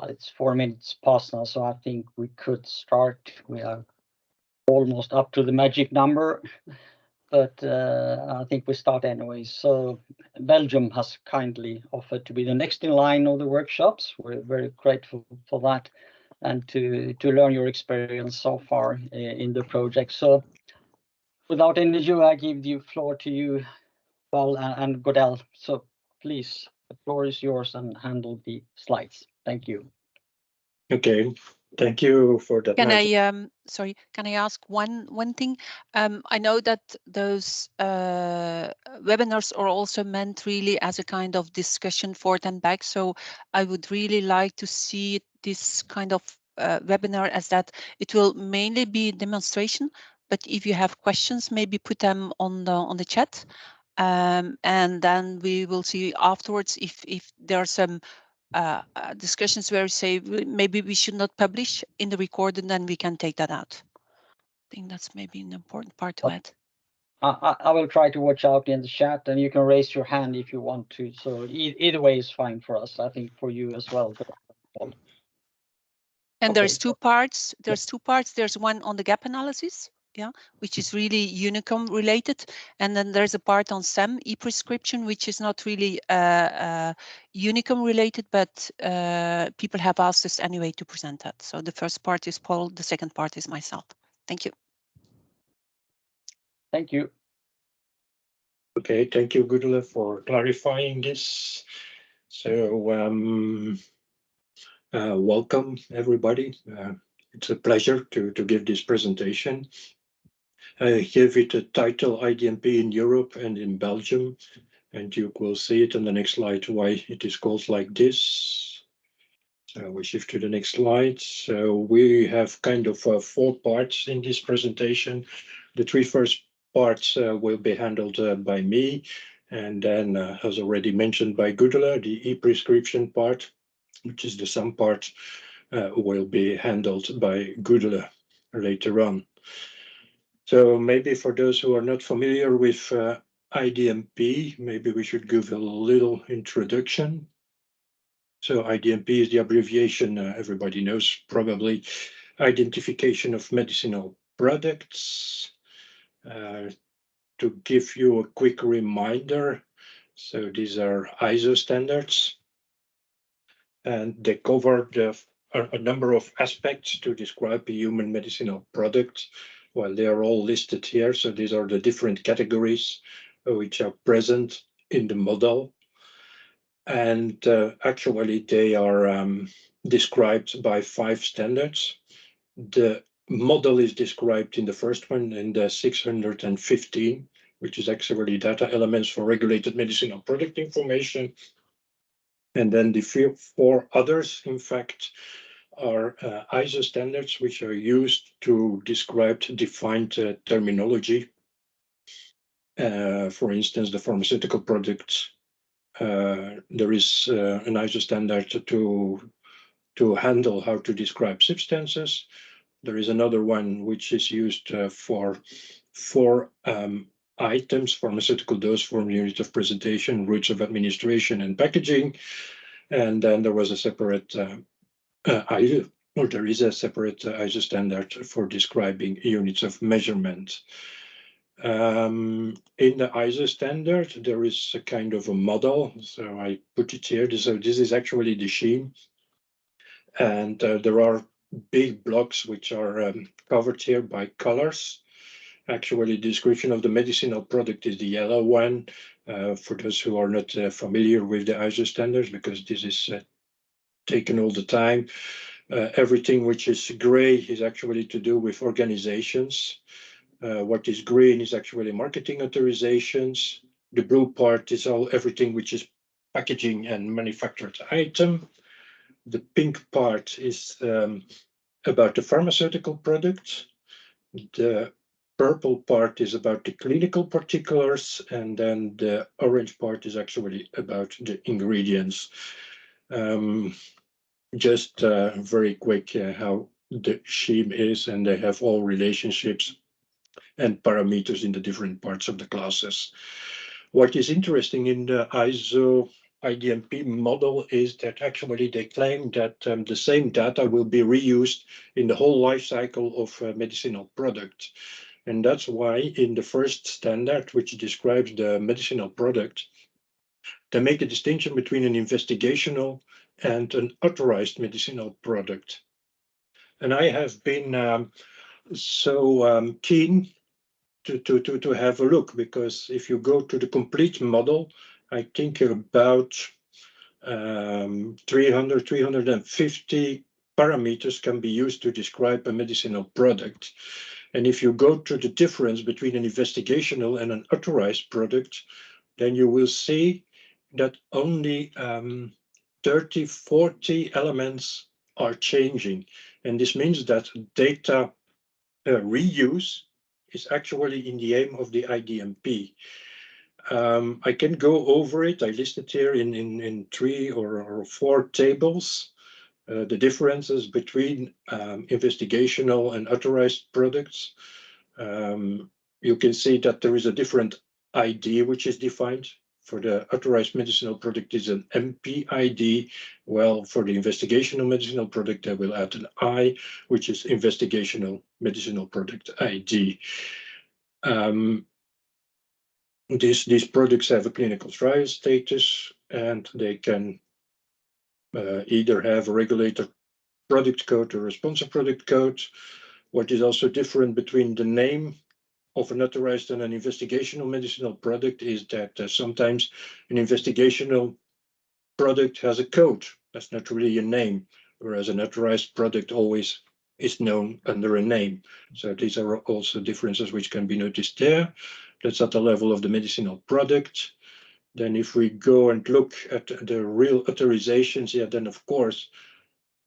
It's 4 minutes past now, so I think we could start. We are almost up to the magic number, but I think we start anyway. So Belgium has kindly offered to be the next in line of the workshops. We're very grateful for that, and to learn your experience so far in the project. So without any ado, I give the floor to you, Val and Godel. So please, the floor is yours and handle the slides. Thank you. Okay, thank you for that. Can I ask one thing? I know that those webinars are also meant really as a kind of discussion forth and back. So I would really like to see this kind of webinar as that it will mainly be demonstration, but if you have questions, maybe put them on the chat. And then we will see afterwards if there are some discussions where we say maybe we should not publish in the recording, then we can take that out. I think that's maybe an important part to add. I will try to watch out in the chat, and you can raise your hand if you want to. So either way is fine for us. I think for you as well. And okay. There's two parts. There's two parts. There's one on the gap analysis, which is really UNICOM related, and then there's a part on SAM ePrescription, which is not really UNICOM related, but people have asked us anyway to present that. So the first part is Paul, the second part is myself. Thank you. Thank you. Okay, thank you, Gudula, for clarifying this. So welcome everybody. It's a pleasure to give this presentation. I give it a title IDMP in Europe and in Belgium, and you will see it on the next slide why it is called like this. So we shift to the next slide. So we have kind of 4 parts in this presentation. The 3 first parts will be handled by me, and then as already mentioned by Gudula, the ePrescription part, which is the SAM part, will be handled by Gudula later on. So maybe for those who are not familiar with IDMP, maybe we should give a little introduction. So IDMP is the abbreviation everybody knows probably, Identification of Medicinal Products. To give you a quick reminder, so these are ISO standards, and they cover a number of aspects to describe a human medicinal product. Well, they are all listed here, so these are the different categories which are present in the model. And actually, they are described by 5 standards. The model is described in the first one in the 615, which is actually data elements for regulated medicinal product information. And then the 4 others, in fact, are ISO standards, which are used to describe defined terminology. For instance, the pharmaceutical products, there is an ISO standard to handle how to describe substances. There is another one which is used for 4 items: pharmaceutical dose form, unit of presentation, routes of administration, and packaging. And then there was a separate ISO, or there is a separate ISO standard for describing units of measurement. In the ISO standard, there is a kind of a model. So I put it here. So this is actually the scheme. And there are big blocks which are covered here by colors. Actually, the description of the medicinal product is the yellow one, for those who are not familiar with the ISO standards, because this is taken all the time. Everything which is gray is actually to do with organizations. What is green is actually marketing authorizations. The blue part is everything which is packaging and manufactured item. The pink part is about the pharmaceutical product. The purple part is about the clinical particulars, and then the orange part is actually about the ingredients. Just very quick how the scheme is, and they have all relationships and parameters in the different parts of the classes. What is interesting in the ISO IDMP model is that actually they claim that the same data will be reused in the whole life cycle of a medicinal product. And that's why in the first standard, which describes the medicinal product, they make a distinction between an investigational and an authorized medicinal product. And I have been so keen to have a look, because if you go to the complete model, I think about 350 parameters can be used to describe a medicinal product. And if you go to the difference between an investigational and an authorized product, then you will see that only 30, 40 elements are changing. And this means that data reuse is actually in the aim of the IDMP. I can go over it. I listed here in 3 or 4 tables the differences between investigational and authorized products. You can see that there is a different ID which is defined. For the authorized medicinal product is an MP ID. Well, for the investigational medicinal product, I will add an I, which is investigational medicinal product ID. These products have a clinical trial status, and they can either have a regulator product code or a sponsor product code. What is also different between the name of an authorized and an investigational medicinal product is that sometimes an investigational product has a code. That's not really a name, whereas an authorized product always is known under a name. So these are also differences which can be noticed there. That's at the level of the medicinal product. Then if we go and look at the real authorizations, yeah, then of course,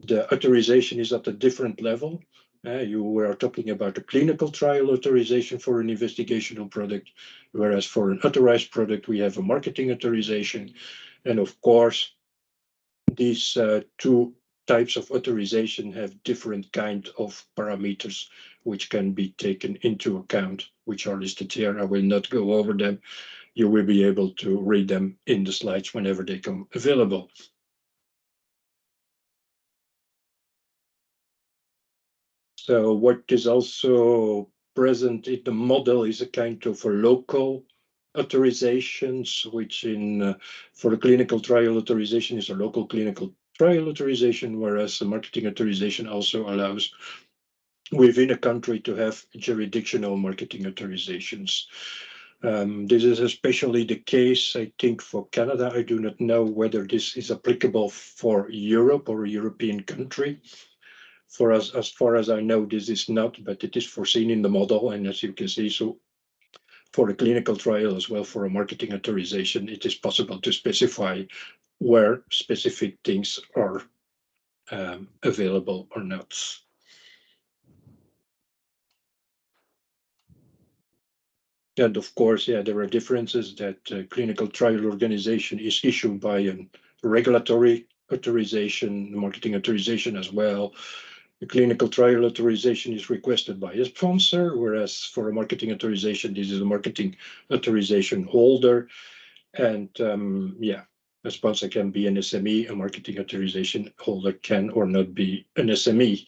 the authorization is at a different level. You were talking about a clinical trial authorization for an investigational product, whereas for an authorized product, we have a marketing authorization. And of course, these 2 types of authorization have different kind of parameters which can be taken into account, which are listed here. I will not go over them. You will be able to read them in the slides whenever they come available. So what is also present in the model is a kind of a local authorizations, which in for the clinical trial authorization is a local clinical trial authorization, whereas the marketing authorization also allows within a country to have jurisdictional marketing authorizations. This is especially the case, I think, for Canada. I do not know whether this is applicable for Europe or a European country. For us, as far as I know, this is not, but it is foreseen in the model. And as you can see, so for a clinical trial as well, for a marketing authorization, it is possible to specify where specific things are available or not. And of course, yeah, there are differences that clinical trial organization is issued by a regulatory authorization, marketing authorization as well. The clinical trial authorization is requested by a sponsor, whereas for a marketing authorization, this is a marketing authorization holder. And yeah, a sponsor can be an SME, a marketing authorization holder can or not be an SME.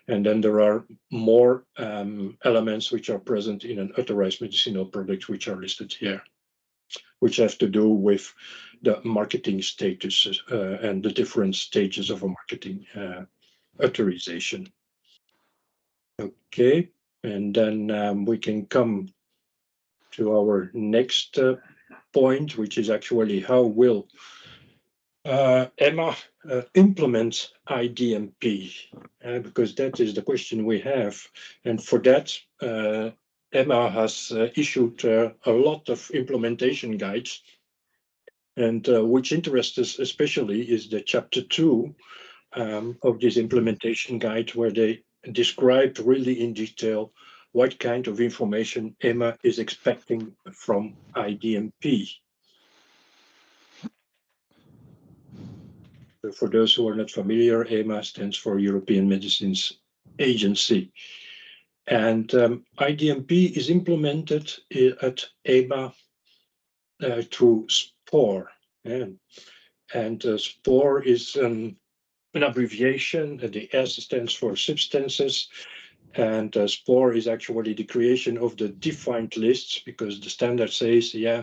And then there are more elements which are present in an authorized medicinal product, which are listed here, which have to do with the marketing status and the different stages of a marketing authorization. Okay, and then we can come to our next point, which is actually how will EMA implement IDMP, because that is the question we have. And for that, EMA has issued a lot of implementation guides. And which interests us especially is the chapter 2 of this implementation guide, where they describe really in detail what kind of information EMA is expecting from IDMP. For those who are not familiar, EMA stands for European Medicines Agency. And IDMP is implemented at EMA through SPOR. And And SPOR is an abbreviation. The S stands for substances, and SPOR is actually the creation of the defined lists, because the standard says, yeah,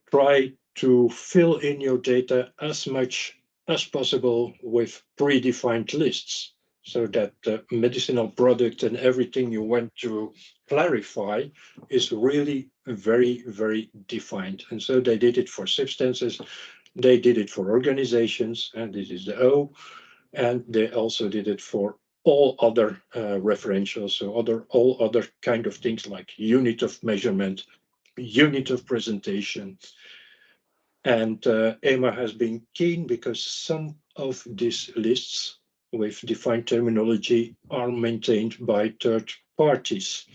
try to fill in your data as much as possible with predefined lists, so that the medicinal product and everything you want to clarify is really very, very defined. And so they did it for substances, they did it for organizations, and this is the O, and they also did it for all other referentials, so all other kind of things like unit of measurement, unit of presentation. And EMA has been keen because some of these lists with defined terminology are maintained by third parties,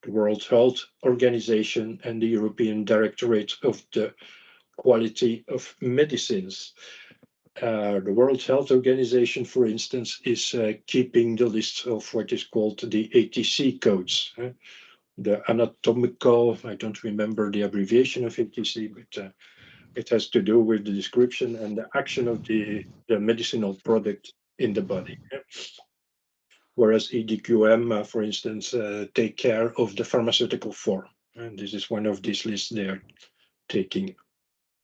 the World Health Organization and the European Directorate of the Quality of Medicines. The World Health Organization, for instance, is keeping the list of what is called the ATC codes. The anatomical, I don't remember the abbreviation of ATC, but it has to do with the description and the action of the medicinal product in the body. Whereas EDQM, for instance, take care of the pharmaceutical form. And this is one of these lists they are taking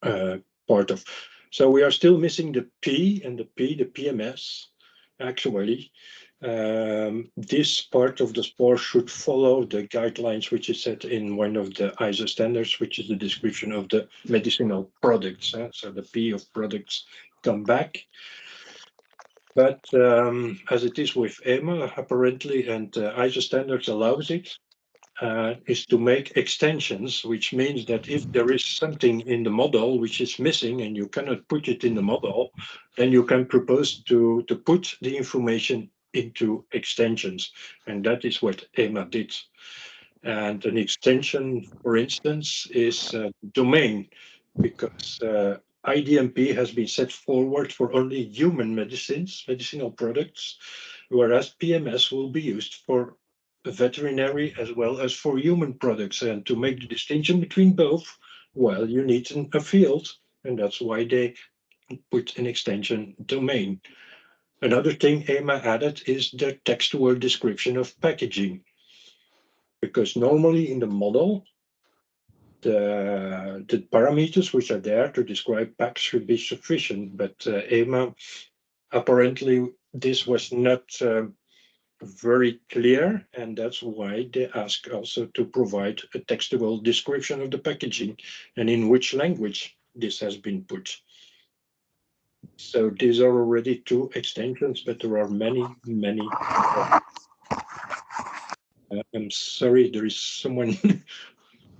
part of. So we are still missing the P, and the PMS, actually. This part of the SPOR should follow the guidelines which is set in one of the ISO standards, which is the description of the medicinal products. So the P of products come back. But as it is with EMA, apparently, and ISO standards allows it, is to make extensions, which means that if there is something in the model which is missing and you cannot put it in the model, then you can propose to put the information into extensions. And that is what EMA did. And an extension, for instance, is domain, because IDMP has been set forward for only human medicines, medicinal products, whereas PMS will be used for veterinary as well as for human products. And to make the distinction between both, well, you need a field, and that's why they put an extension domain. Another thing EMA added is the textual description of packaging, because normally in the model, the parameters which are there to describe packs should be sufficient, but EMA, apparently this was not very clear, and that's why they ask also to provide a textual description of the packaging and in which language this has been put. So these are already 2 extensions, but there are many, many. I'm sorry, there is someone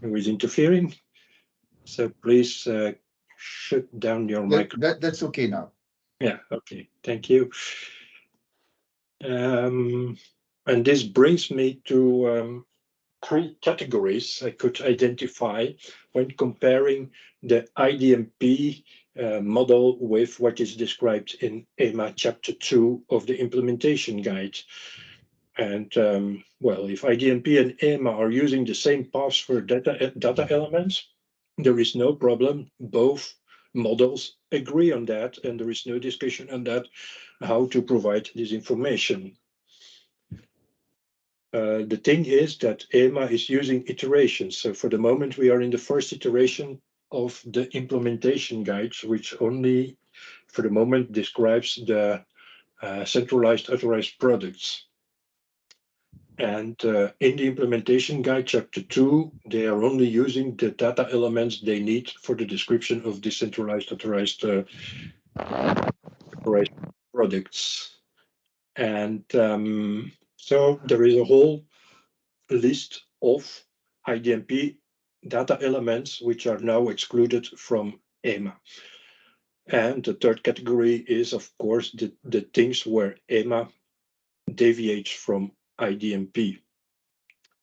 who is interfering. So please shut down your mic. That's okay now. Yeah, okay, thank you. And this brings me to 3 categories I could identify when comparing the IDMP model with what is described in EMA Chapter 2 of the implementation guide. And well, if IDMP and EMA are using the same paths for data elements, there is no problem. Both models agree on that, and there is no discussion on that, how to provide this information. The thing is that EMA is using iterations. So for the moment, we are in the first iteration of the implementation guides, which only for the moment describes the centralized authorized products. And in the implementation guide, Chapter 2, they are only using the data elements they need for the description of decentralized authorized products. And so there is a whole list of IDMP data elements which are now excluded from EMA. And the third category is, of course, the things where EMA deviates from IDMP.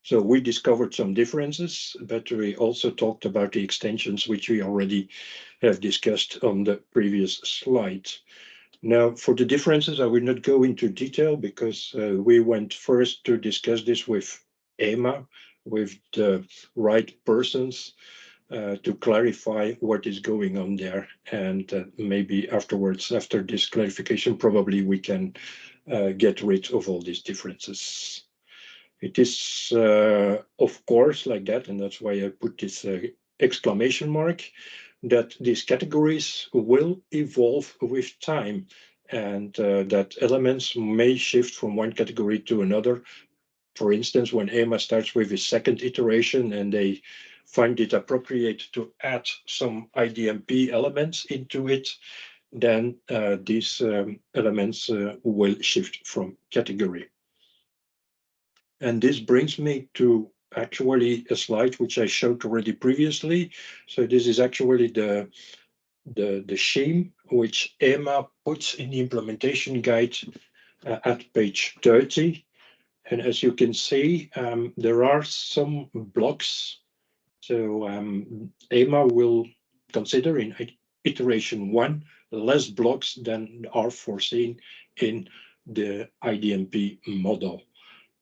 So we discovered some differences, but we also talked about the extensions, which we already have discussed on the previous slide. Now, for the differences, I will not go into detail because we went first to discuss this with EMA, with the right persons. to clarify what is going on there. And maybe afterwards, after this clarification, probably we can get rid of all these differences. It is, of course, like that, and that's why I put this exclamation mark, that these categories will evolve with time, and that elements may shift from one category to another. For instance, when EMA starts with a second iteration and they find it appropriate to add some IDMP elements into it, then these elements will shift from category. And this brings me to actually a slide which I showed already previously. So this is actually the scheme which EMA puts in the implementation guide at page 30. And as you can see, there are some blocks. So EMA will consider in iteration 1 less blocks than are foreseen in the IDMP model.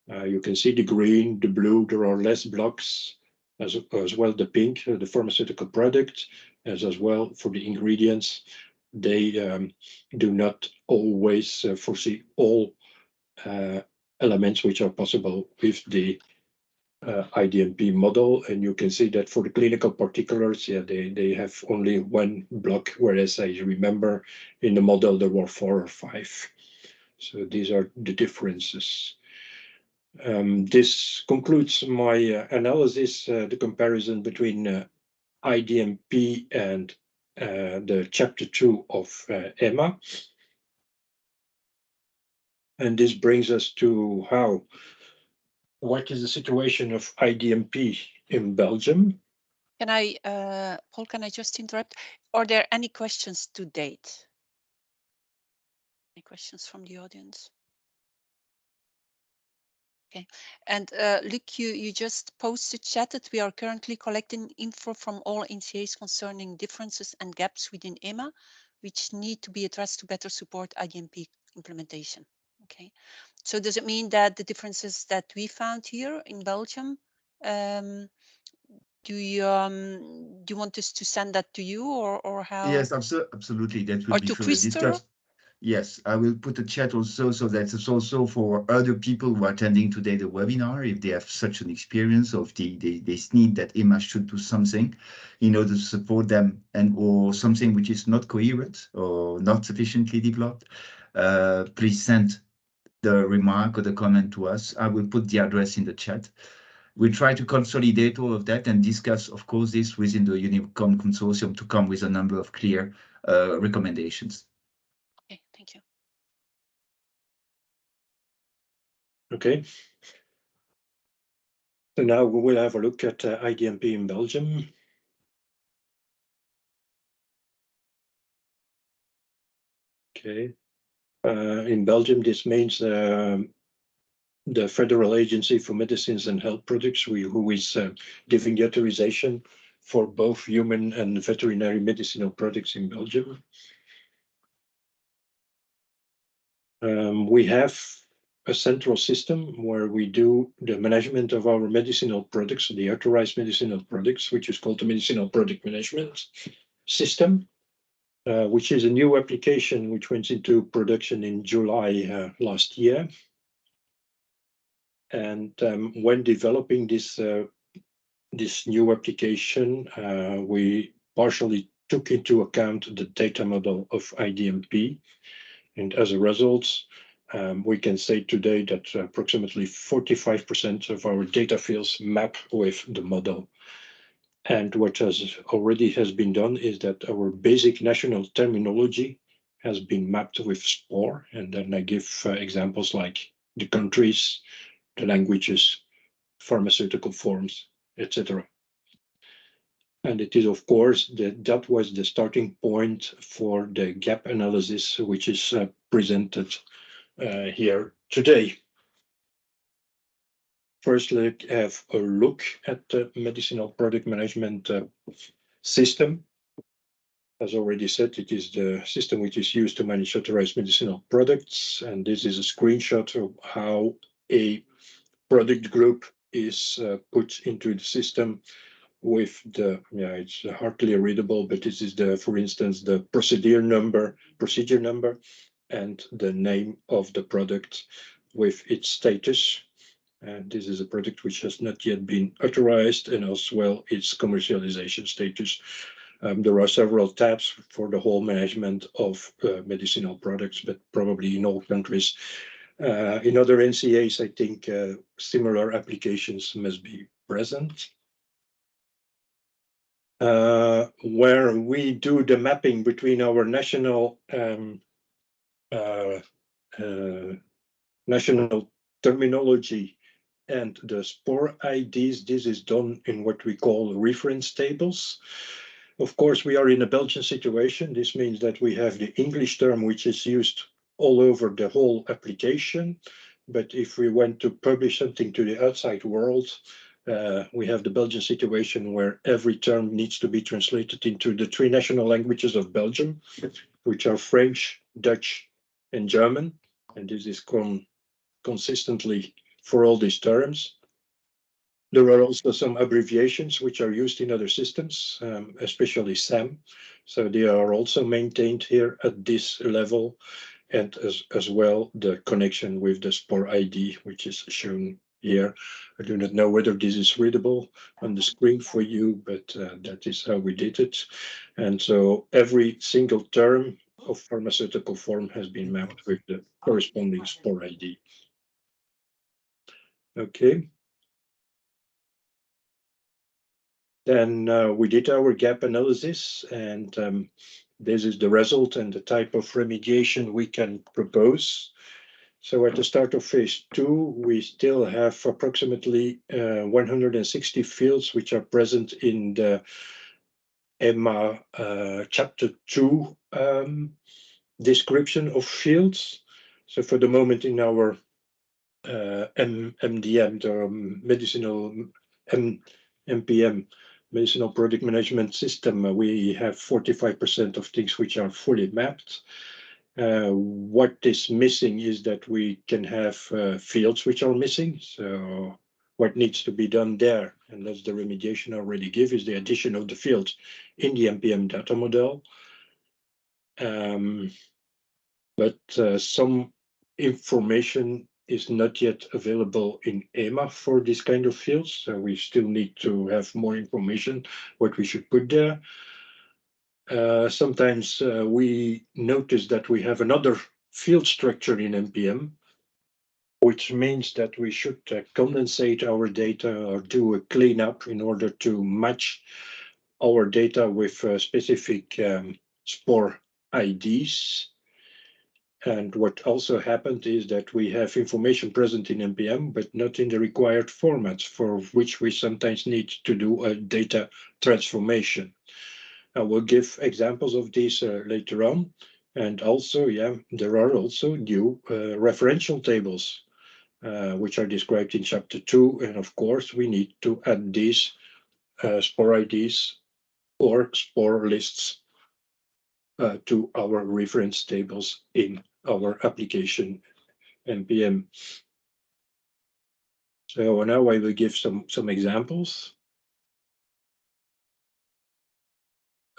You can see the green, the blue, there are less blocks, as well the pink, the pharmaceutical product, as well for the ingredients. They do not always foresee all elements which are possible with the IDMP model. And you can see that for the clinical particulars, yeah, they have only one block, whereas I remember in the model there were 4 or 5. So these are the differences. This concludes my analysis, the comparison between IDMP and the chapter 2 of EMA. And this brings us to what is the situation of IDMP in Belgium? Can I, Paul, can I just interrupt? Are there any questions to date? Any questions from the audience? Okay, and Luc, you just posted chat that we are currently collecting info from all NCAs concerning differences and gaps within EMA, which need to be addressed to better support IDMP implementation. Okay, so does it mean that the differences that we found here in Belgium, do you want us to send that to you, or how? Yes, absolutely. That will or be to further discussed. Yes, I will put a chat also, so that it's also for other people who are attending today the webinar, if they have such an experience of they need that EMA should do something in order to support them, and or something which is not coherent or not sufficiently developed, please send the remark or the comment to us. I will put the address in the chat. We try to consolidate all of that and discuss, of course, this within the UNICOM consortium to come with a number of clear recommendations. Okay, thank you. Okay. So now we will have a look at IDMP in Belgium. Okay. In Belgium, this means the Federal Agency for Medicines and Health Products, who is giving the authorization for both human and veterinary medicinal products in Belgium. We have a central system where we do the management of our medicinal products, the authorized medicinal products, which is called the Medicinal Product Management System, which is a new application which went into production in July last year. And when developing this new application, we partially took into account the data model of IDMP. And as a result, we can say today that approximately 45% of our data fields map with the model. And what already has been done is that our basic national terminology has been mapped with SPOR. And then I give examples like the countries, the languages, pharmaceutical forms, etc. And it is, of course, that was the starting point for the gap analysis, which is presented here today. First, let's have a look at the medicinal product management system. As already said, it is the system which is used to manage authorized medicinal products. And this is a screenshot of how a product group is put into the system with the, it's hardly readable, but this is the, for instance, the procedure number, and the name of the product with its status. And this is a product which has not yet been authorized, and as well its commercialization status. There are several tabs for the whole management of medicinal products, but probably in all countries. In other NCAs, I think similar applications must be present. Where we do the mapping between our national national terminology and the spore IDs, this is done in what we call reference tables. Of course, we are in a Belgian situation. This means that we have the English term, which is used all over the whole application. But if we want to publish something to the outside world, we have the Belgian situation where every term needs to be translated into the 3 national languages of Belgium, which are French, Dutch, and German. And this is consistently for all these terms. There are also some abbreviations which are used in other systems, especially SAM. So they are also maintained here at this level, and as well the connection with the spore ID, which is shown here. I do not know whether this is readable on the screen for you, but that is how we did it. And so every single term of pharmaceutical form has been mapped with the corresponding spore ID. Okay. Then we did our gap analysis, and this is the result and the type of remediation we can propose. So at the start of phase 2, we still have approximately 160 fields which are present in the EMA chapter 2 description of fields. So for the moment in our MDM, the medicinal MPM, medicinal product management system, we have 45% of things which are fully mapped. What is missing is that we can have fields which are missing. So what needs to be done there, and that's the remediation I already give, is the addition of the fields in the MPM data model. But some information is not yet available in EMA for this kind of fields. So we still need to have more information, what we should put there. Sometimes we notice that we have another field structure in MPM, which means that we should condensate our data or do a cleanup in order to match our data with specific spore IDs. And what also happened is that we have information present in MPM, but not in the required formats, for which we sometimes need to do a data transformation. I will give examples of these later on. And also, there are also new referential tables, which are described in chapter 2. And of course, we need to add these spore IDs or spore lists to our reference tables in our application MPM. So now I will give some examples.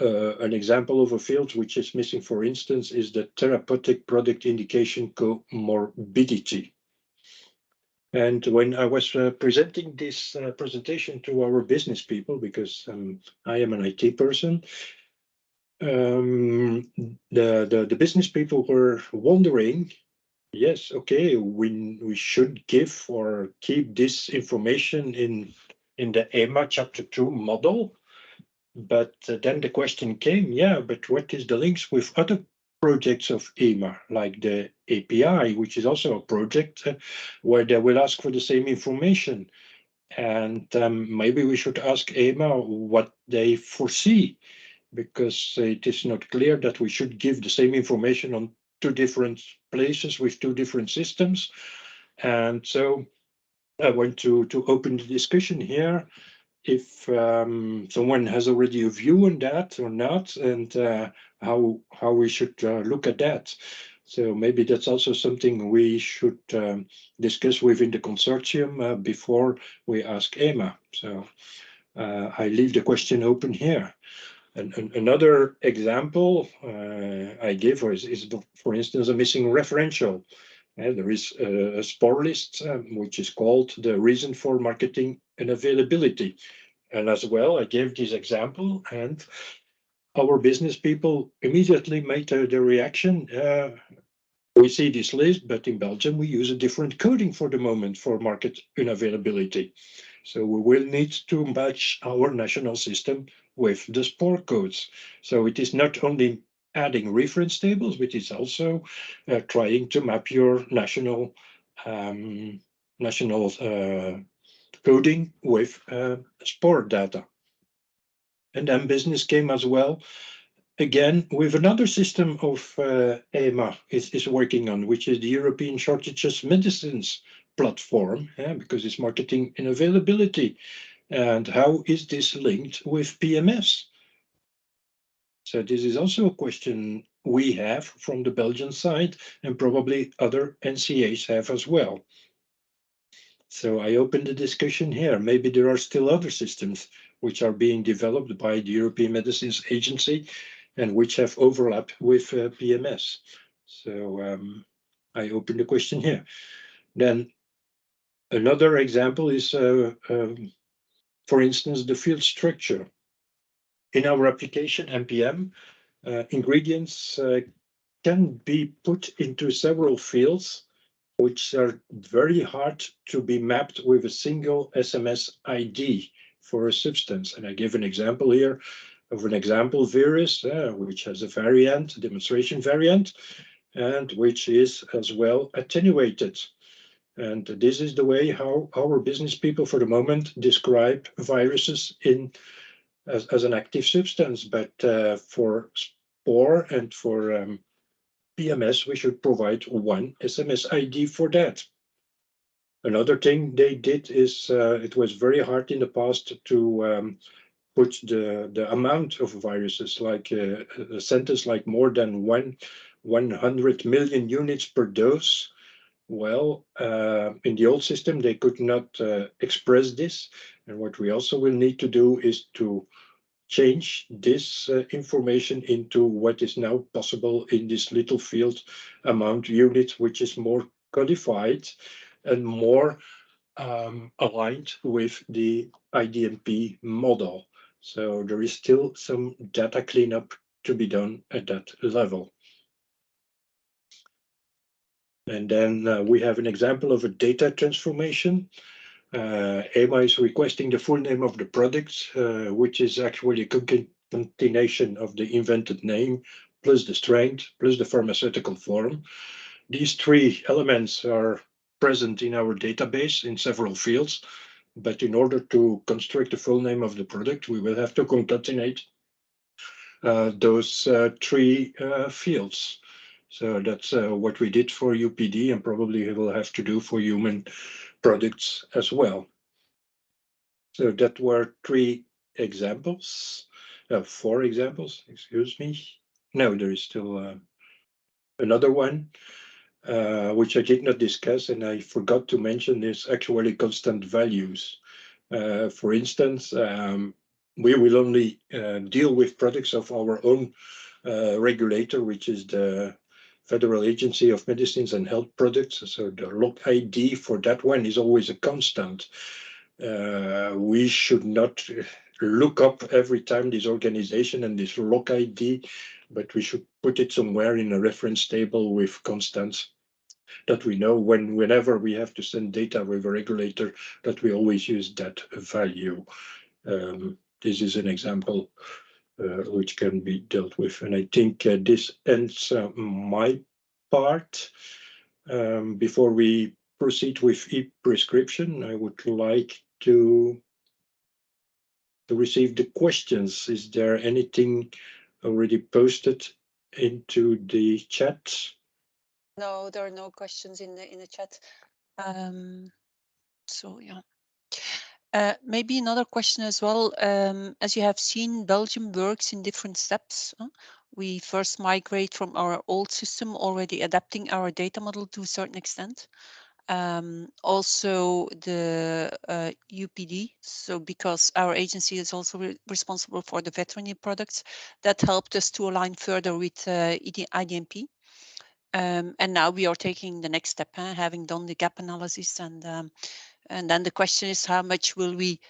An example of a field which is missing, for instance, is the therapeutic product indication comorbidity. And when I was presenting this presentation to our business people, because I am an IT person, the business people were wondering, yes, okay, we should give or keep this information in the EMA chapter 2 model. But then the question came, but what is the links with other projects of EMA, like the API, which is also a project where they will ask for the same information. And maybe we should ask EMA what they foresee, because it is not clear that we should give the same information on 2 different places with 2 different systems. And so I want to open the discussion here, if someone has already a view on that or not, and how we should look at that. So maybe that's also something we should discuss within the consortium before we ask EMA. So I leave the question open here. And another example I give is, for instance, a missing referential. There is a SPOR list, which is called the reason for marketing unavailability. And as well, I gave this example, and our business people immediately made the reaction. We see this list, but in Belgium, we use a different coding for the moment for market unavailability. So we will need to match our national system with the SPOR codes. So it is not only adding reference tables, but it's also trying to map your national coding with SPOR data. And then business came as well, again, with another system of EMA is working on, which is the European Shortages Medicines platform, because it's marketing unavailability. And how is this linked with PMS? So this is also a question we have from the Belgian side, and probably other NCAs have as well. So I open the discussion here. Maybe there are still other systems which are being developed by the European Medicines Agency and which have overlap with PMS. So I open the question here. Then another example is, for instance, the field structure. In our application MPM, ingredients can be put into several fields which are very hard to be mapped with a single SMS ID for a substance. And I give an example here of an example virus, which has a variant, a demonstration variant, and which is as well attenuated. And this is the way how our business people for the moment describe viruses as an active substance. But for SPOR and for PMS, we should provide one SMS ID for that. Another thing they did is it was very hard in the past to put the amount of viruses, like a sentence like more than 100 million units per dose. Well, in the old system, they could not express this. And what we also will need to do is to change this information into what is now possible in this little field amount unit, which is more codified and more aligned with the IDMP model. So there is still some data cleanup to be done at that level. And then we have an example of a data transformation. EMA is requesting the full name of the product, which is actually a concatenation of the invented name, plus the strength, plus the pharmaceutical form. These three elements are present in our database in several fields, but in order to construct the full name of the product, we will have to concatenate those three fields. So that's what we did for UPD, and probably we will have to do for human products as well. So that were three examples, 4 examples, excuse me. No, there is still another one, which I did not discuss, and I forgot to mention, is actually constant values. For instance, we will only deal with products of our own regulator, which is the Federal Agency of Medicines and Health Products. So the log ID for that one is always a constant. We should not look up every time this organization and this log ID, but we should put it somewhere in a reference table with constants that we know whenever we have to send data with a regulator, that we always use that value. This is an example which can be dealt with. And I think this ends my part. Before we proceed with ePrescription, I would like to receive the questions. Is there anything already posted into the chat? No, there are no questions in the chat. So yeah. Maybe another question as well. As you have seen, Belgium works in different steps. We first migrate from our old system, already adapting our data model to a certain extent. Also the UPD, so because our agency is also responsible for the veterinary products, that helped us to align further with IDMP. And now we are taking the next step, having done the gap analysis, and then the question is how much will we,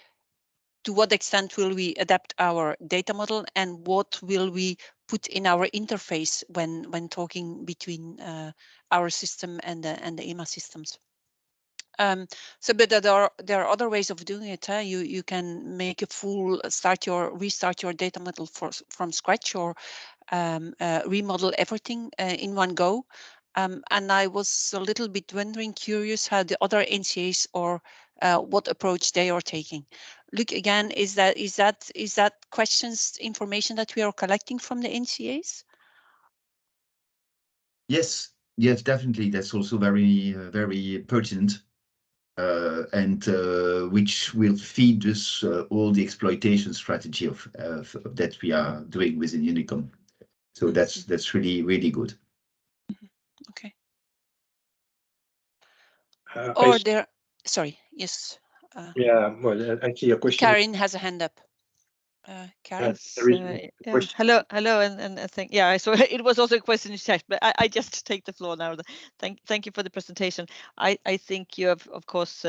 to what extent will we adapt our data model, and what will we put in our interface when talking between our system and the EMA systems. So, but there are other ways of doing it. You can make a full restart your data model from scratch, or remodel everything in one go. And I was a little bit curious how the other NCAs or what approach they are taking. Look, again, is that questions, information that we are collecting from the NCAs? Yes, definitely. That's also very, very pertinent, and which will feed us all the exploitation strategy of that we are doing within UNICOM. So that's really, really good. Okay. Sorry, yes. Yeah, well, I see a question. Karin has a hand up. Karin? Hello, and thank. Yeah, I saw it was also a question in chat, but I just take the floor now. Thank you for the presentation. I think you have, of course,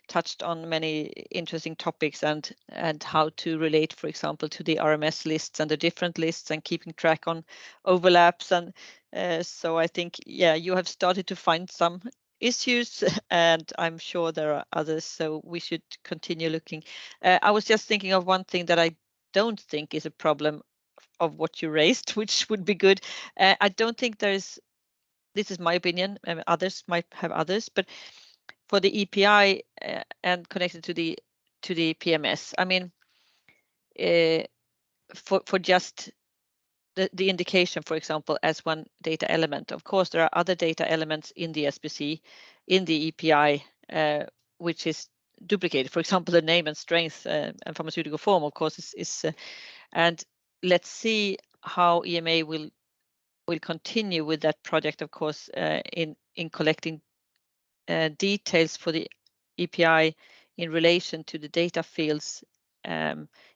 touched on many interesting topics and how to relate, for example, to the RMS lists and the different lists and keeping track on overlaps. And so I think, yeah, you have started to find some issues, and I'm sure there are others, so we should continue looking. I was just thinking of one thing that I don't think is a problem of what you raised, which would be good. I don't think this is my opinion, others might have others, but for the EPI and connected to the PMS, I mean, for just the indication, for example, as one data element. Of course, there are other data elements in the SPC, in the EPI, which is duplicated. For example, the name and strength and pharmaceutical form, of course, is and let's see how EMA will continue with that project, of course, in collecting details for the EPI in relation to the data fields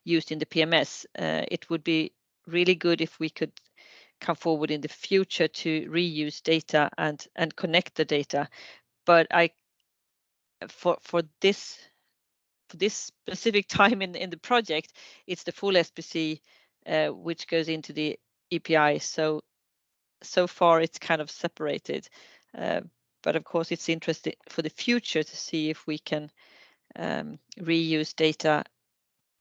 used in the PMS. It would be really good if we could come forward in the future to reuse data and connect the data. But for this specific time in the project, it's the full SPC which goes into the EPI. So far it's kind of separated. But of course, it's interesting for the future to see if we can reuse data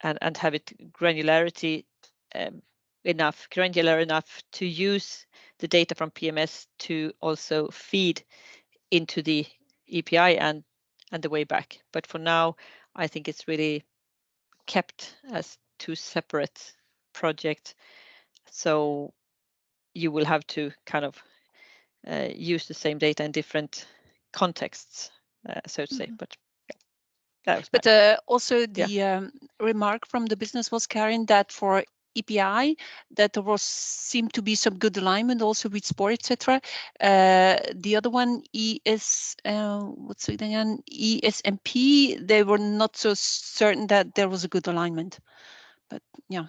and have it granular enough to use the data from PMS to also feed into the EPI and the way back. But for now, I think it's really kept as two separate projects. So you will have to kind of use the same data in different contexts, so to say. But that was also the remark from the business was, Karin, that for EPI, that there seemed to be some good alignment also with sport, etc. The other one, what's it again? ESMP, they were not so certain that there was a good alignment. But yeah,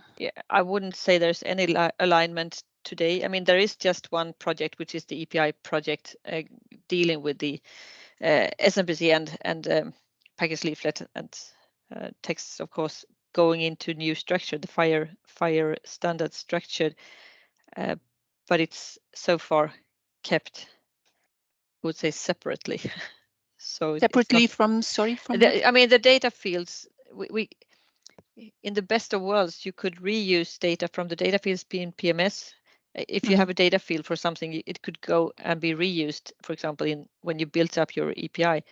I wouldn't say there's any alignment today. I mean, there is just one project, which is the EPI project, dealing with the SMPC and package leaflet and text, of course, going into new structure, the fire standard structure, but it's so far kept, I would say, separately. So separately from I mean, the data fields, we in the best of worlds, you could reuse data from the data fields in PMS. If you have a data field for something, it could go and be reused, for example, when you built up your EPI,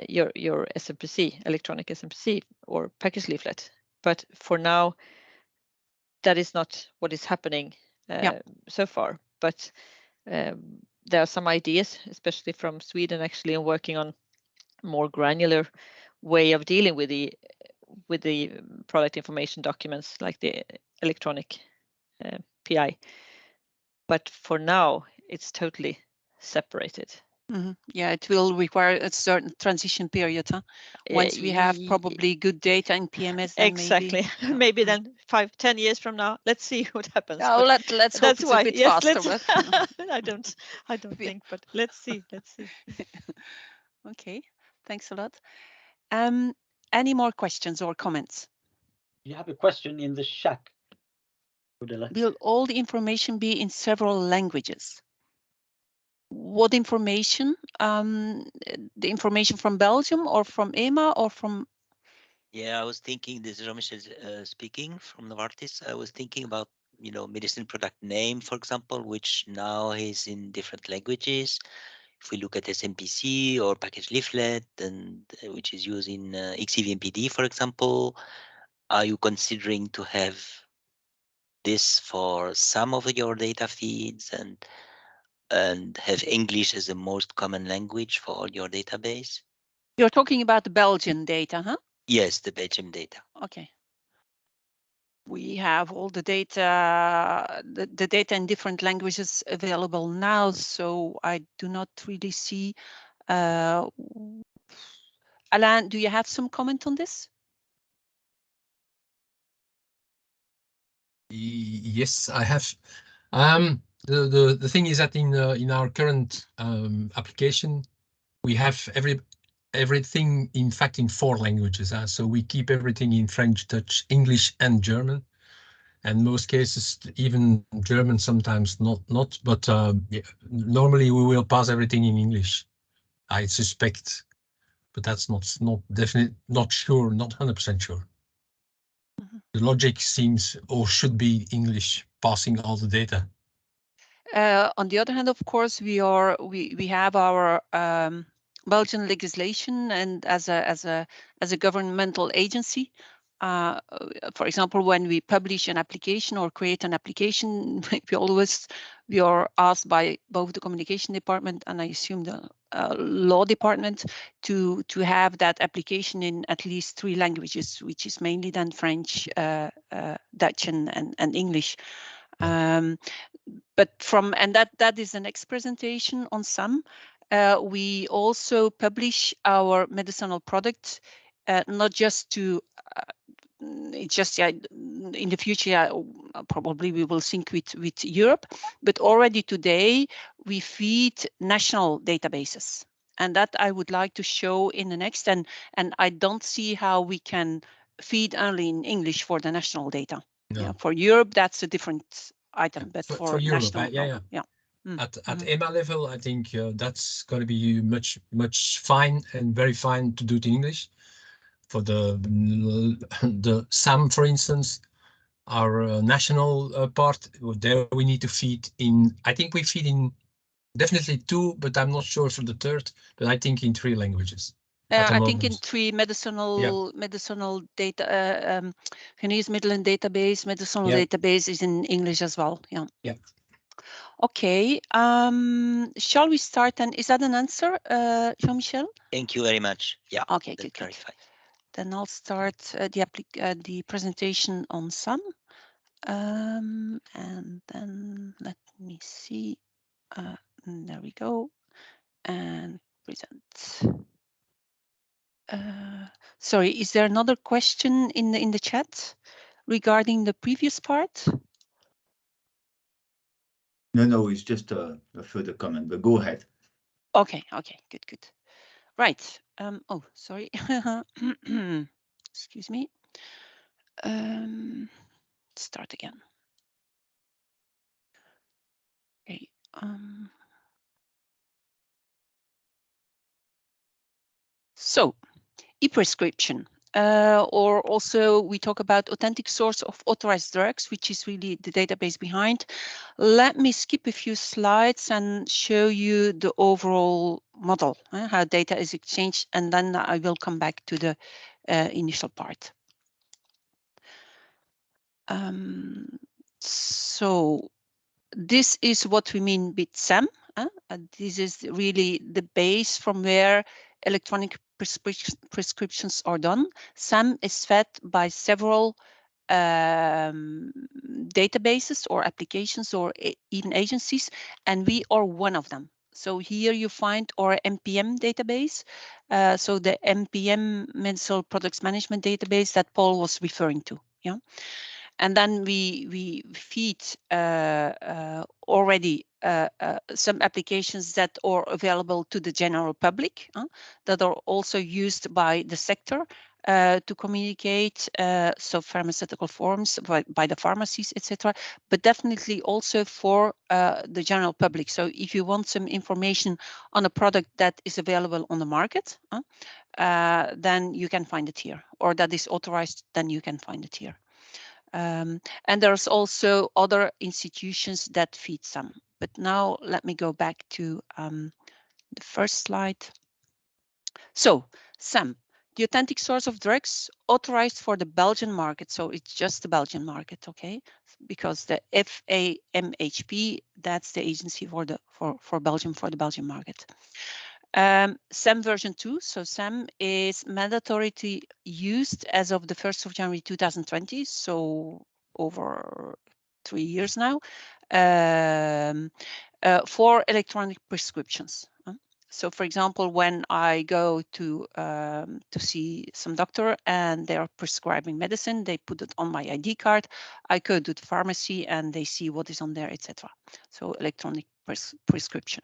your SMPC, electronic SMPC or package leaflet. But for now, that is not what is happening so far. But there are some ideas, especially from Sweden, actually, on working on more granular way of dealing with the product information documents, like the electronic PI. But for now, it's totally separated. Yeah, it will require a certain transition period. Huh? Once we have probably good data in PMS, then exactly. maybe, Maybe then 5-10 years from now, let's see what happens. Oh, let's hope that's it's why. a bit Yes, faster. let's. But I don't think, but let's see. Let's see. Okay, thanks a lot. Any more questions or comments? You have a question in the chat. Will all the information be in several languages? What information? The information from Belgium or from EMA or from? Yeah, I was thinking, this is Jean-Michel speaking from Novartis. I was thinking about, medicine product name, for example, which now is in different languages. If we look at SMPC or package leaflet, and which is used in XEVMPD, for example, are you considering to have this for some of your data feeds and have English as the most common language for all your database? You're talking about the Belgian data, huh? Yes, the Belgium data. Okay. We have all the data, the data in different languages available now, so I do not really see. Alain, do you have some comment on this? Yes, I have. The thing is that in our current application, we have everything, in fact, in 4 languages. So we keep everything in French, Dutch, English, and German. And most cases, even German sometimes not. But yeah, normally we will pass everything in English, I suspect. But that's not definite, not sure, not 100% sure. The logic seems or should be English, passing all the data. On the other hand, of course, we have our Belgian legislation, and as a governmental agency, for example, when we publish an application or create an application, we are asked by both the communication department and I assume the law department to have that application in at least 3 languages, which is mainly then French, Dutch, and English. But that is the next presentation on SAM. We also publish our medicinal product, not just to. It's just in the future probably we will sync with Europe, but already today we feed national databases, and that I would like to show in the next. And I don't see how we can feed only in English for the national data. No. Yeah, for Europe that's a different item, but for Europe, national, yeah. At EMA level, I think that's going to be much fine and very fine to do it in English. For the SAM, for instance, our national part, there we need to feed in. I think we feed in definitely 2, but I'm not sure for the 3rd. But I think in 3 languages. I think in 3 medicinal data, geneesmiddelen database, medicinal database is in English as well. Yeah. Yeah. Okay. Shall we start? And is that an answer, Jean-Michel? Thank you very much. Yeah. Okay. Good. Then I'll start the presentation on SAM, and then let me see. There we go, and present. Sorry, is there another question in the chat regarding the previous part? No, it's just a further comment, but go ahead. Okay, good. Right. Oh, sorry. Excuse me. Start again. Okay. So, ePrescription, or also we talk about authentic source of authorized drugs, which is really the database behind. Let me skip a few slides and show you the overall model, how data is exchanged, and then I will come back to the initial part. So this is what we mean with SAM. This is really the base from where electronic prescriptions are done. SAM is fed by several databases or applications or even agencies, and we are one of them. So here you find our MPM database. So the MPM Medicinal Products Management database that Paul was referring to. Yeah. And then we feed already some applications that are available to the general public that are also used by the sector to communicate, so pharmaceutical forms by the pharmacies, etc., but definitely also for the general public. So if you want some information on a product that is available on the market, then you can find it here, or that is authorized, then you can find it here. And there's also other institutions that feed some. But now let me go back to the first slide. So SAM, the authentic source of drugs authorized for the Belgian market. So it's just the Belgian market, okay? Because the FAMHP, that's the agency for Belgium, for the Belgian market. SAM version 2, so SAM is mandatorily used as of the 1st of January 2020, so over 3 years now, for electronic prescriptions. So, for example, when I go to see some doctor and they are prescribing medicine, they put it on my ID card. I go to the pharmacy and they see what is on there, etc. So, electronic prescription.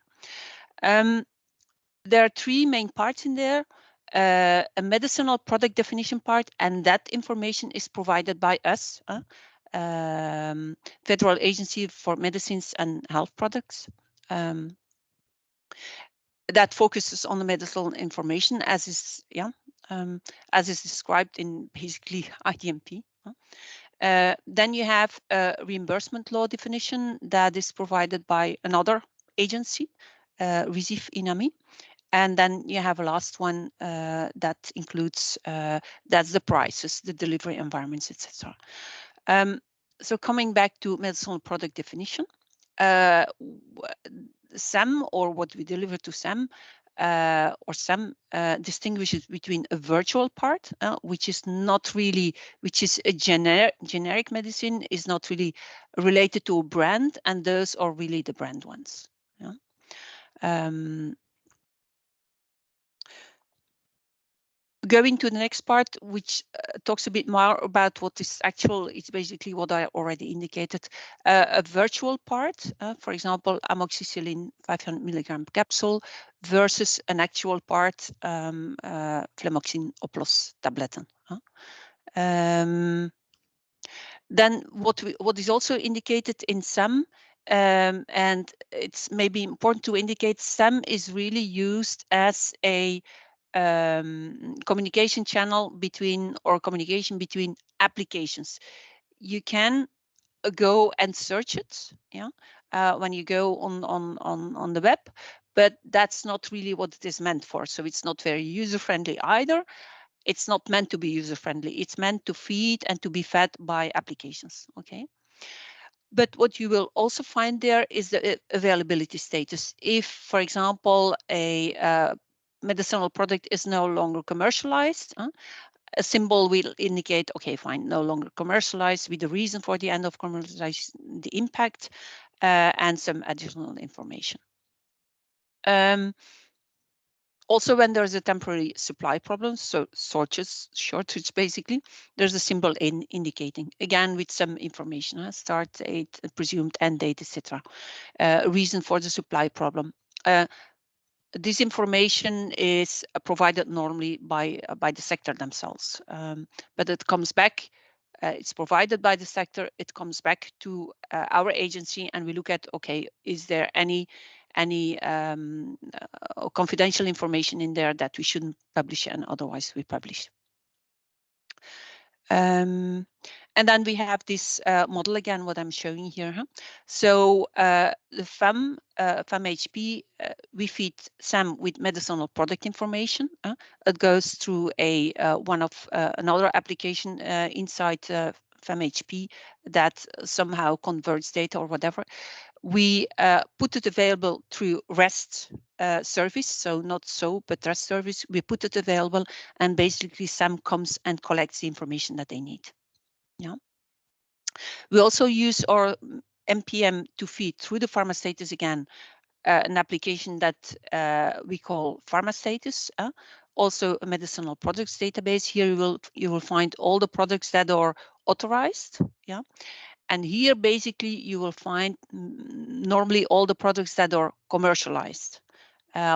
There are 3 main parts in there. A medicinal product definition part, and that information is provided by us, Federal Agency for Medicines and Health Products. That focuses on the medicinal information as is described in basically IDMP. Then you have a reimbursement law definition that is provided by another agency, RISIF INAMI. And then you have a last one that includes, that's the prices, the delivery environments, etc. So coming back to medicinal product definition, SAM, or what we deliver to SAM, or SAM distinguishes between a virtual part, which is not really, which is a generic medicine, is not really related to a brand, and those are really the brand ones. Yeah. Going to the next part, which talks a bit more about what is actual, it's basically what I already indicated. A virtual part, for example, amoxicillin 500 milligram capsule versus an actual part, flamoxin oplos tabletten. Then what is also indicated in SAM, and it's maybe important to indicate, SAM is really used as a communication channel between, or communication between applications. You can go and search it, yeah, when you go on the web, but that's not really what it is meant for. So it's not very user friendly either. It's not meant to be user friendly. It's meant to feed and to be fed by applications. Okay. But what you will also find there is the availability status. If, for example, a medicinal product is no longer commercialized, a symbol will indicate, okay, fine, no longer commercialized, with the reason for the end of commercialization, the impact, and some additional information. Also, when there's a temporary supply problem, so shortage basically, there's a symbol indicating, again, with some information, start date, presumed end date, etc. Reason for the supply problem. This information is provided normally by the sector themselves, but it comes back, it's provided by the sector, it comes back to our agency, and we look at, okay, is there any confidential information in there that we shouldn't publish, and otherwise we publish. And then we have this model again, what I'm showing here. So the FAMHP, we feed SAM with medicinal product information. It goes through another application inside FAMHP that somehow converts data or whatever. We put it available through REST service, so not SOAP, but REST service. We put it available, and basically SAM comes and collects the information that they need. Yeah. We also use our MPM to feed through the pharma status again an application that we call PharmaStatus, also a medicinal products database. Here you will find all the products that are authorized, yeah. And here basically you will find normally all the products that are commercialized.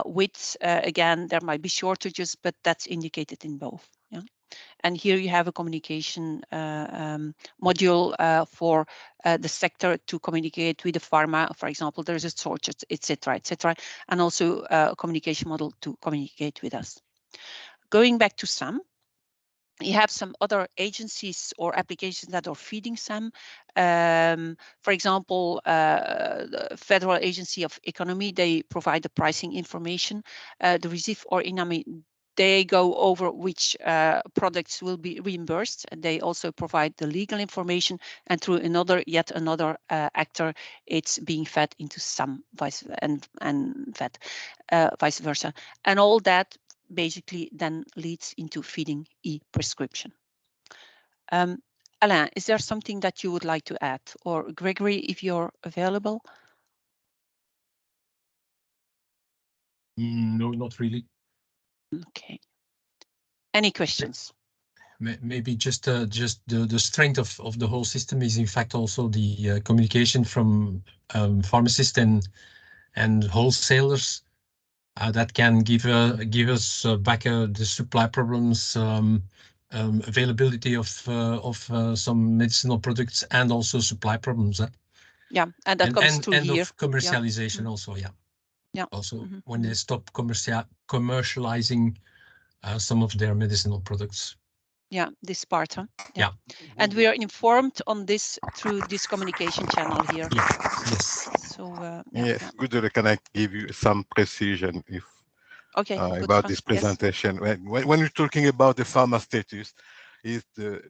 With again, there might be shortages, but that's indicated in both. Yeah. And here you have a communication module for the sector to communicate with the pharma. For example, there is a shortage, etc., and also a communication model to communicate with us. Going back to SAM, you have some other agencies or applications that are feeding SAM. For example, the Federal Agency of Economy, they provide the pricing information. The RECIF or INAMI, they go over which products will be reimbursed. And they also provide the legal information, and through yet another actor, it's being fed into SAM and fed vice versa. And all that basically then leads into feeding ePrescription. Alain, is there something that you would like to add? Or Gregory, if you're available? No, not really. Okay. Any questions? Maybe just the strength of the whole system is in fact also the communication from pharmacists and wholesalers that can give us back the supply problems, availability of some medicinal products, and also supply problems. Yeah, and that comes through here. Of commercialization also, yeah. Yeah. Also, when they stop commercializing some of their medicinal products. Yeah, this part, huh? Yeah. And we are informed on this through this communication channel here. Yeah. Yes. So yes, Gudule, can I give you some precision if about this presentation? Yes. When you're talking about the PharmaStatus, is the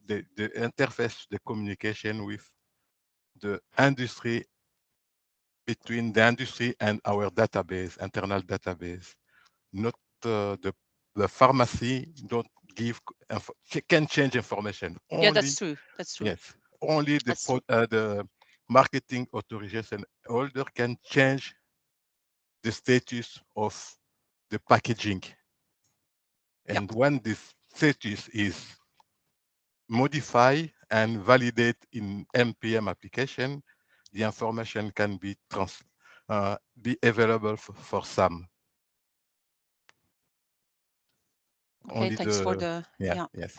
interface, the communication with the industry, between the industry and our database, internal database. Not the pharmacy don't give can change information. Only, yeah, that's true. That's true. Yes, only the marketing authorization holder can change the status of the packaging. And when this status is modified and validated in MPM application, the information can be available for some. Okay, thanks for the yes.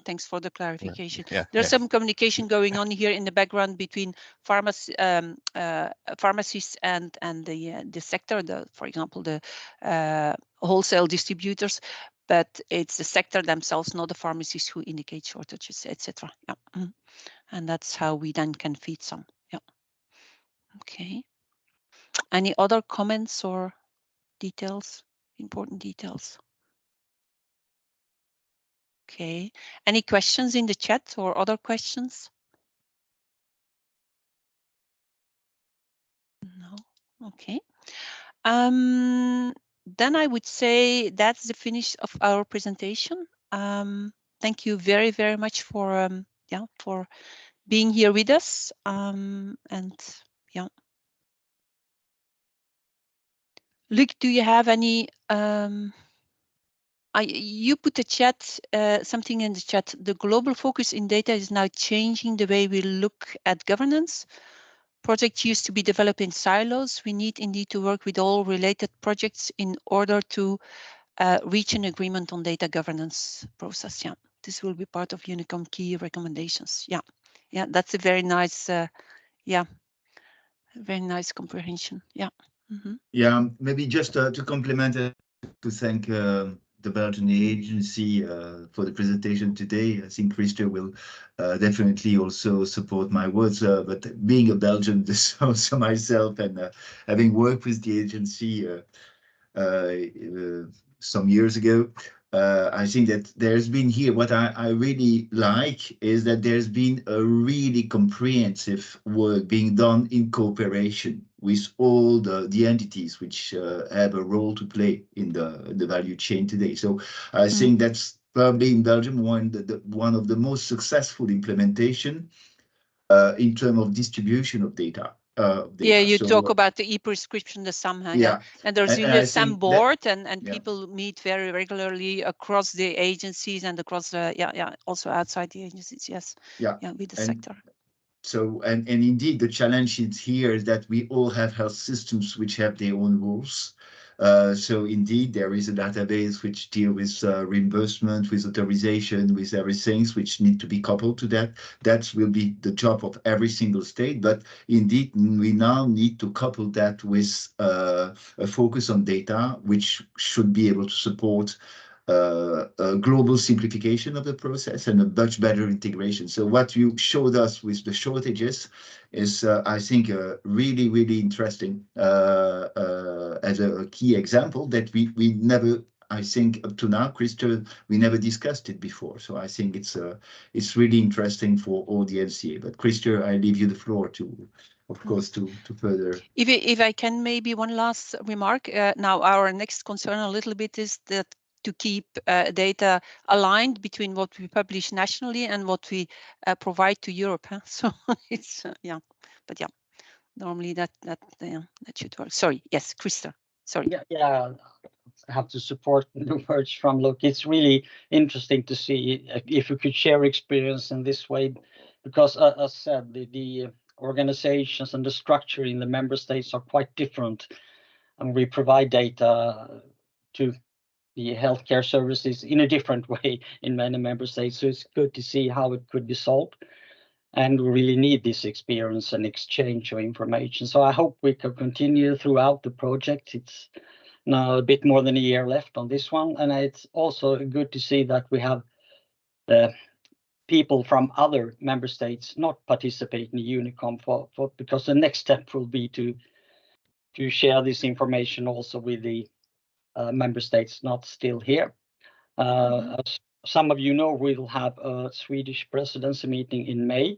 Thanks for the clarification. Yeah, There's some communication going on here in the background between pharmacists and the sector, for example, the wholesale distributors, but it's the sector themselves, not the pharmacists, who indicate shortages, etc. Yeah, and that's how we then can feed some. Yeah. Okay. Any other comments or details? Important details. Okay. Any questions in the chat or other questions? No. Okay. Then I would say that's the finish of our presentation. Thank you very, very much for for being here with us. Luc, do you have any? You put a chat, something in the chat. The global focus in data is now changing the way we look at governance. Projects used to be developed in silos. We need indeed to work with all related projects in order to reach an agreement on data governance process. Yeah, this will be part of UNICOM key recommendations. Yeah, yeah, that's a very nice, very nice comprehension. Yeah. Yeah, maybe just to complement to thank the Belgian agency for the presentation today. I think Christer will definitely also support my words, but being a Belgian, also myself, and having worked with the agency some years ago, I think that there's been here, what I really like is that there's been a really comprehensive work being done in cooperation with all the entities which have a role to play in the value chain today. So I think that's probably in Belgium one of the most successful implementation in terms of distribution of data. data. Yeah, you So, talk about the ePrescription, the SAM, yeah, and there's and really I a SAM think board, that, and yeah, people meet very regularly across the agencies and across the also outside the agencies. Yes, yeah, with the and sector. so, and indeed, the challenge is here is that we all have health systems which have their own rules. So indeed, there is a database which deal with reimbursement, with authorization, with everything which need to be coupled to that. That will be the job of every single state. But indeed, we now need to couple that with a focus on data, which should be able to support a global simplification of the process and a much better integration. So what you showed us with the shortages is, I think, really, really interesting as a key example that we never, I think, up to now, Christer, we never discussed it before. So I think it's really interesting for all the NCA. But Christer, I leave you the floor to, of course, to further. If I can, maybe one last remark. Now, our next concern a little bit is that to keep data aligned between what we publish nationally and what we provide to Europe. So it's but yeah, normally that should work. Sorry, yes, Christer. Sorry. Yeah. I have to support the words from Luke. It's really interesting to see if we could share experience in this way, because as I said, the organizations and the structure in the member states are quite different, and we provide data to the healthcare services in a different way in many member states. So it's good to see how it could be solved. And we really need this experience and exchange of information. So I hope we can continue throughout the project. It's now a bit more than a year left on this one, and it's also good to see that we have people from other member states not participate in the UNICOM for because the next step will be to share this information also with the member states not still here. As some of you know, we'll have a Swedish presidency meeting in May,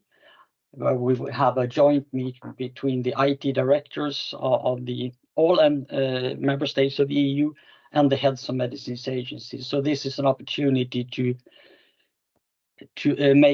where we will have a joint meeting between the IT directors of the all member states of the EU and the heads of medicines agencies. So this is an opportunity to make